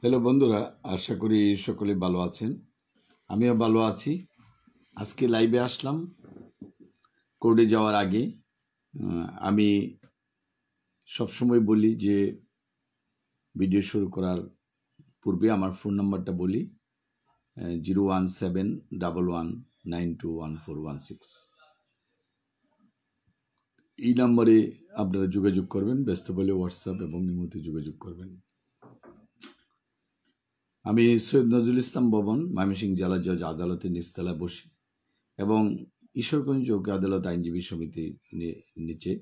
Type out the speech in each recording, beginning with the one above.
Hello বন্ধুরা, আশা করি সকলে ভালো আছেন। আমিও ভালো আছি। আজকে লাইভে আসলাম কোর্টে যাওয়ার আগে। আমি সবসময় বলি যে ভিডিও শুরু করার পূর্বে আমার ফোন নাম্বারটা বলি 01711921416। এই নাম্বারে আপনারা যোগাযোগ করবেন, ব্যস্ত বলে হোয়াটসঅ্যাপ এবং ইমোতে যোগাযোগ করবেন। আমি সৈয়দ নজরুল ইসলাম ভবন, ময়মনসিংহ জেলা জজ আদালতের নিচতলায় বসি এবং ঈশ্বরগঞ্জ যোগ্য আদালত আইনজীবী সমিতির নিচে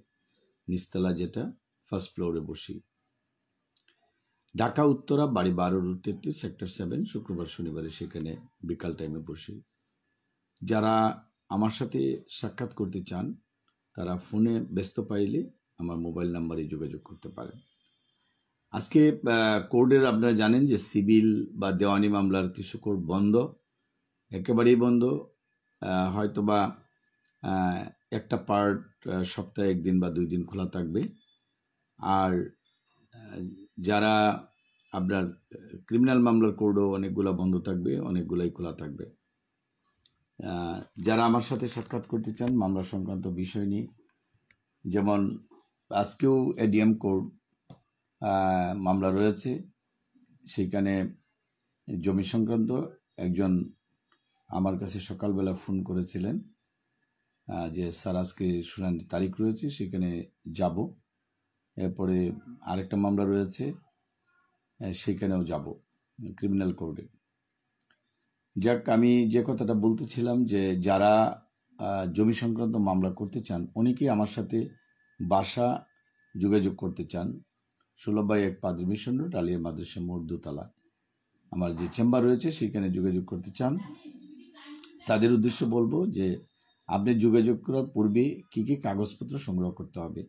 নিচতলা, যেটা ফার্স্ট ফ্লোরে বসি। ঢাকা উত্তরা, বাড়ি 12 রুট 33, সেক্টর 7। শুক্রবার শনিবারে সেখানে বিকাল টাইমে বসি। যারা আমার সাথে সাক্ষাৎ করতে চান তারা ফোনে ব্যস্ত পাইলে আমার মোবাইল নাম্বারে যোগাযোগ করতে পারেন। আজকে কোর্টের আপনারা জানেন যে সিভিল বা দেওয়ানি মামলার কিছু কোর্ট বন্ধ, একেবারেই বন্ধ। হয়তোবা একটা পার্ট সপ্তাহে 1 দিন বা 2 দিন খোলা থাকবে। আর যারা আপনার ক্রিমিনাল মামলার কোর্টও অনেকগুলো বন্ধ থাকবে, অনেকগুলাই খোলা থাকবে। যারা আমার সাথে সাক্ষাৎ করতে চান মামলা সংক্রান্ত বিষয় নিয়ে, যেমন আজকেও এডিএম কোর্ট মামলা রয়েছে, সেখানে জমি সংক্রান্ত একজন আমার কাছে সকালবেলা ফোন করেছিলেন যে স্যার আজকে শুনানির তারিখ রয়েছে, সেখানে যাব। এরপরে আরেকটা মামলা রয়েছে, সেখানেও যাব ক্রিমিনাল কোর্টে। যাক, আমি যে কথাটা বলতেছিলাম যে যারা জমি সংক্রান্ত মামলা করতে চান অনেকেই আমার সাথে বাসা যোগাযোগ করতে চান। 16/1 পাদ্রী মিশন রোড, আলিয়া মাদ্রাসা মোড়, দোতলা আমার যে চেম্বার রয়েছে সেখানে যোগাযোগ করতে চান। তাদের উদ্দেশ্যে বলবো যে আপনি যোগাযোগ করার পূর্বে কী কী কাগজপত্র সংগ্রহ করতে হবে,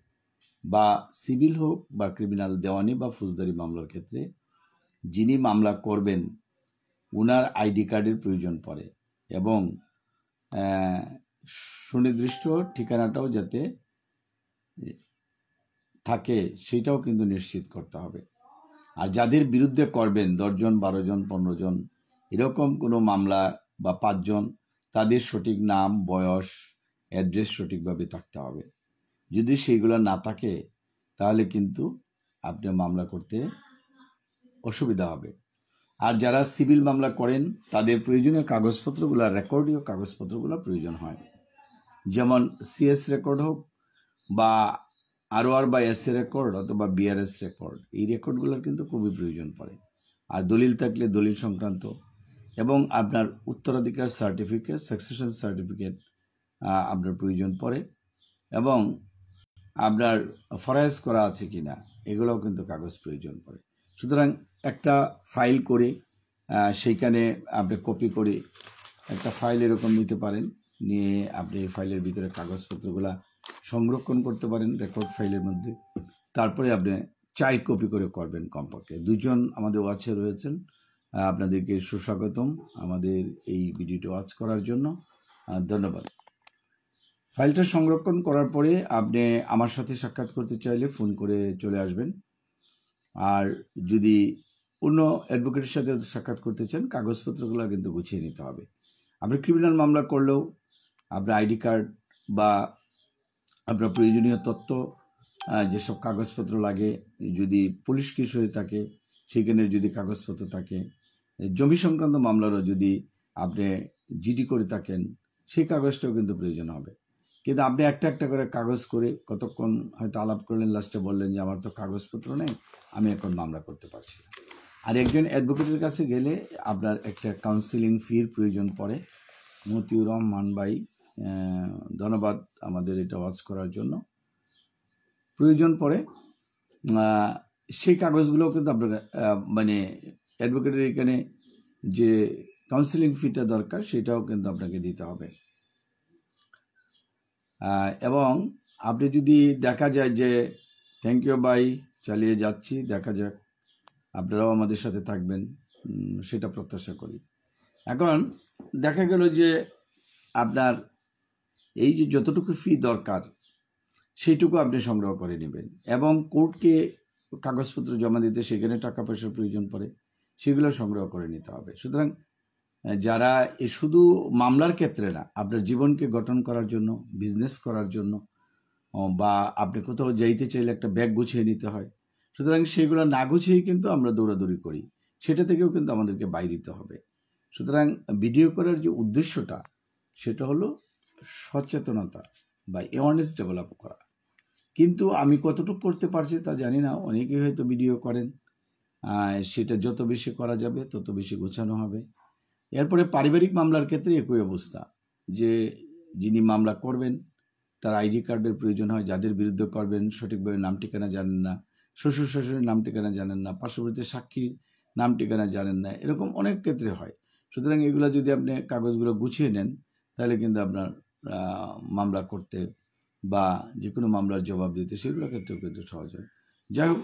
বা সিভিল হোক বা ক্রিমিনাল, দেওয়ানি বা ফৌজদারি মামলার ক্ষেত্রে যিনি মামলা করবেন উনার আইডি কার্ডের প্রয়োজন পড়ে এবং সুনির্দিষ্ট ঠিকানাটাও যাতে থাকে সেটাও কিন্তু নিশ্চিত করতে হবে। আর যাদের বিরুদ্ধে করবেন 10 জন, 12 জন, 15 জন এরকম কোনো মামলা বা 5 জন, তাদের সঠিক নাম, বয়স, অ্যাড্রেস সঠিকভাবে থাকতে হবে। যদি সেইগুলো না থাকে তাহলে কিন্তু আপনি মামলা করতে অসুবিধা হবে। আর যারা সিভিল মামলা করেন তাদের প্রয়োজনীয় কাগজপত্রগুলো, রেকর্ডীয় কাগজপত্রগুলো প্রয়োজন হয়, যেমন সিএস রেকর্ড হোক বা ROR বা এস রেকর্ড অথবা BRS রেকর্ড। এই রেকর্ডগুলোর কিন্তু খুবই প্রয়োজন পড়ে। আর দলিল থাকলে দলিল সংক্রান্ত, এবং আপনার উত্তরাধিকার সার্টিফিকেট, সাকসেশন সার্টিফিকেট আপনার প্রয়োজন পড়ে, এবং আপনার ফরায়েজ করা আছে কিনা এগুলোও কিন্তু কাগজ প্রয়োজন পড়ে। সুতরাং একটা ফাইল করে সেইখানে আপনি কপি করে একটা ফাইল এরকম নিতে পারেন, নিয়ে আপনি ফাইলের ভিতরে কাগজপত্রগুলো সংরক্ষণ করতে পারেন রেকর্ড ফাইলের মধ্যে। তারপরে আপনি 4 কপি করে করবেন কমপক্ষে। 2 জন আমাদের ওয়াচে রয়েছেন, আপনাদেরকে সুস্বাগতম আমাদের এই ভিডিওটি ওয়াচ করার জন্য। ধন্যবাদ। ফাইলটা সংরক্ষণ করার পরে আপনি আমার সাথে সাক্ষাৎ করতে চাইলে ফোন করে চলে আসবেন। আর যদি অন্য অ্যাডভোকেটের সাথে সাক্ষাৎ করতে চান কাগজপত্রগুলো কিন্তু গুছিয়ে নিতে হবে। আপনি ক্রিমিনাল মামলা করলেও আপনার আইডি কার্ড বা আপনার প্রয়োজনীয় তথ্য, যেসব কাগজপত্র লাগে, যদি পুলিশ কেস হয়ে থাকে সেখানে যদি কাগজপত্র থাকে, জমি সংক্রান্ত মামলারও যদি আপনি জিডি করে থাকেন সেই কাগজটাও কিন্তু প্রয়োজন হবে। কিন্তু আপনি একটা একটা করে কাগজ করে কতক্ষণ হয়তো আলাপ করলেন, লাস্টে বললেন যে আমার তো কাগজপত্র নেই, আমি এখন মামলা করতে পারছি না। আর একজন অ্যাডভোকেটের কাছে গেলে আপনার একটা কাউন্সিলিং ফির প্রয়োজন পড়ে। মতিউর রহমান ভাই, ধন্যবাদ আমাদের এটা ওয়াচ করার জন্য। প্রয়োজন পড়ে সেই কাগজগুলোও কিন্তু আপনার মানে অ্যাডভোকেটের এখানে যে কাউন্সিলিং ফিটা দরকার সেটাও কিন্তু আপনাকে দিতে হবে। এবং আপনি যদি দেখা যায় যে থ্যাংক ইউ ভাই, চালিয়ে যাচ্ছি, দেখা যাক আপনারাও আমাদের সাথে থাকবেন সেটা প্রত্যাশা করি। এখন দেখা গেল যে আপনার এই যে যতটুকু ফি দরকার সেইটুকু আপনি সংগ্রহ করে নেবেন, এবং কোর্টকে কাগজপত্র জমা দিতে সেখানে টাকা পয়সার প্রয়োজন পড়ে। সেগুলো সংগ্রহ করে নিতে হবে। সুতরাং যারা শুধু মামলার ক্ষেত্রে না, আপনার জীবনকে গঠন করার জন্য, বিজনেস করার জন্য, বা আপনি কোথাও যাইতে চাইলে একটা ব্যাগ গুছিয়ে নিতে হয়, সুতরাং সেগুলো না গুছিয়েই কিন্তু আমরা দৌড়াদৌড়ি করি, সেটা থেকেও কিন্তু আমাদেরকে বাইরে দিতে হবে। সুতরাং ভিডিও করার যে উদ্দেশ্যটা সেটা হলো সচেতনতা বা অ্যাওয়ারনেস ডেভেলপ করা। কিন্তু আমি কতটুকু করতে পারছি তা জানি না। অনেকেই হয়তো ভিডিও করেন, সেটা যত বেশি করা যাবে তত বেশি গোছানো হবে। এরপরে পারিবারিক মামলার ক্ষেত্রে একই অবস্থা, যে যিনি মামলা করবেন তার আইডি কার্ডের প্রয়োজন হয়। যাদের বিরুদ্ধে করবেন সঠিকভাবে নাম ঠিকানা জানেন না, শ্বশুর শাশুড়ির নাম ঠিকানা জানেন না, পার্শ্ববর্তী সাক্ষীর নাম ঠিকানা জানেন না, এরকম অনেক ক্ষেত্রে হয়। সুতরাং এগুলো যদি আপনি কাগজগুলো গুছিয়ে নেন তাহলে কিন্তু আপনার মামলা করতে বা যে কোনো মামলার জবাব দিতে সেগুলো ক্ষেত্রেও কিন্তু সহজ হয়। যাই হোক,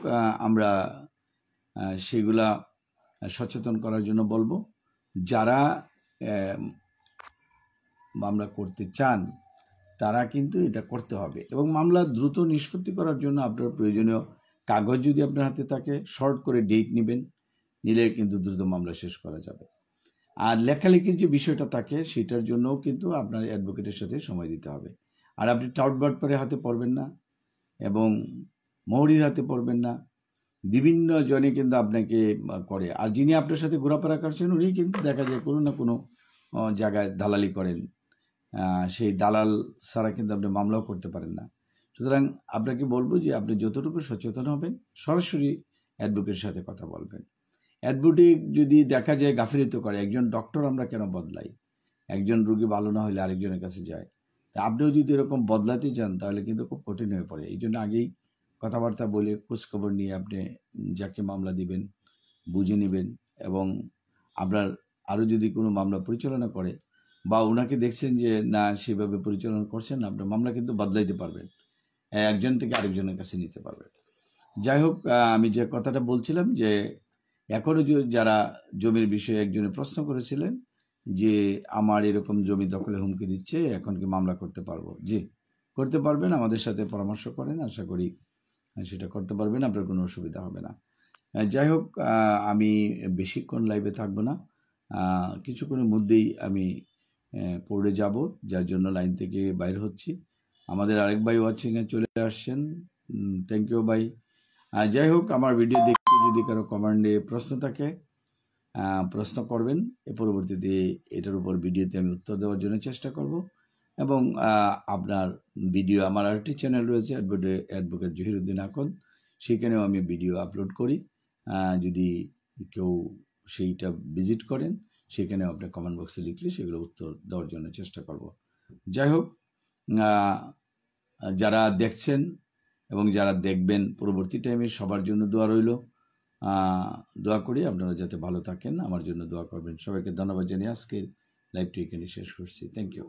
আমরা সেগুলা সচেতন করার জন্য বলবো। যারা মামলা করতে চান তারা কিন্তু এটা করতে হবে, এবং মামলা দ্রুত নিষ্পত্তি করার জন্য আপনার প্রয়োজনীয় কাগজ যদি আপনার হাতে থাকে, শর্ট করে ডেট নেবেন, নিলে কিন্তু দ্রুত মামলা শেষ করা যাবে। আর লেখালেখির যে বিষয়টা থাকে সেটার জন্যও কিন্তু আপনার অ্যাডভোকেটের সাথে সময় দিতে হবে। আর আপনি টাউটবার্ড পরে হাতে পড়বেন না এবং মৌরির হাতে পড়বেন না। বিভিন্ন জনে কিন্তু আপনাকে করে, আর যিনি আপনার সাথে ঘোরাফেরা করছেন উনি কিন্তু দেখা যায় কোনো না কোনো জায়গায় দালালি করেন। সেই দালাল ছাড়া কিন্তু আপনি মামলাও করতে পারেন না। সুতরাং আপনাকে বলবো যে আপনি যতটুকু সচেতন হবেন, সরাসরি অ্যাডভোকেটের সাথে কথা বলবেন। অ্যাডভোকেট যদি দেখা যায় গাফিলতি করে, একজন ডক্টর আমরা কেন বদলাই? একজন রোগী ভালো না হলে আরেকজনের কাছে যায়। তা আপনিও যদি এরকম বদলাতে চান তাহলে কিন্তু খুব কঠিন হয়ে পড়ে। এই জন্য আগেই কথাবার্তা বলে খোঁজখবর নিয়ে আপনি যাকে মামলা দিবেন বুঝে নেবেন, এবং আপনার আরও যদি কোনো মামলা পরিচালনা করে বা ওনাকে দেখছেন যে না সেভাবে পরিচালনা করছেন না, আপনার মামলা কিন্তু বদলাইতে পারবেন, একজন থেকে আরেকজনের কাছে নিতে পারবেন। যাই হোক, আমি যে কথাটা বলছিলাম যে এখনও যারা জমির বিষয়ে একজনে প্রশ্ন করেছিলেন যে আমার এরকম জমি দখলের হুমকি দিচ্ছে, এখন কি মামলা করতে পারবো? জি, করতে পারবেন। আমাদের সাথে পরামর্শ করেন, আশা করি সেটা করতে পারবেন, আপনার কোনো অসুবিধা হবে না। যাই হোক, আমি বেশিক্ষণ লাইভে থাকবো না, কিছুক্ষণের মধ্যেই আমি কোর্টে যাব, যার জন্য লাইন থেকে বাইর হচ্ছি। আমাদের আরেক ভাই ওয়াচিংয়ে চলে আসছেন, থ্যাংক ইউ ভাই। যাই হোক, আমার ভিডিও দেখতে যদি কারো কমেন্টে প্রশ্ন থাকে প্রশ্ন করবেন, পরবর্তীতে এটার উপর ভিডিওতে আমি উত্তর দেওয়ার জন্য চেষ্টা করব। এবং আপনার ভিডিও, আমার আরেকটি চ্যানেল রয়েছে অ্যাডভোকেট জহিরুদ্দিন আকন, সেখানেও আমি ভিডিও আপলোড করি। যদি কেউ সেইটা ভিজিট করেন, সেখানেও আপনি কমেন্ট বক্সে লিখলে সেগুলো উত্তর দেওয়ার জন্য চেষ্টা করব। যাই হোক, যারা দেখছেন এবং যারা দেখবেন পরবর্তী টাইমে সবার জন্য দোয়া রইল। দোয়া করি আপনারা যাতে ভালো থাকেন, আমার জন্য দোয়া করবেন। সবাইকে ধন্যবাদ জানিয়ে আজকের লাইভটি এখানে শেষ করছি। Thank you.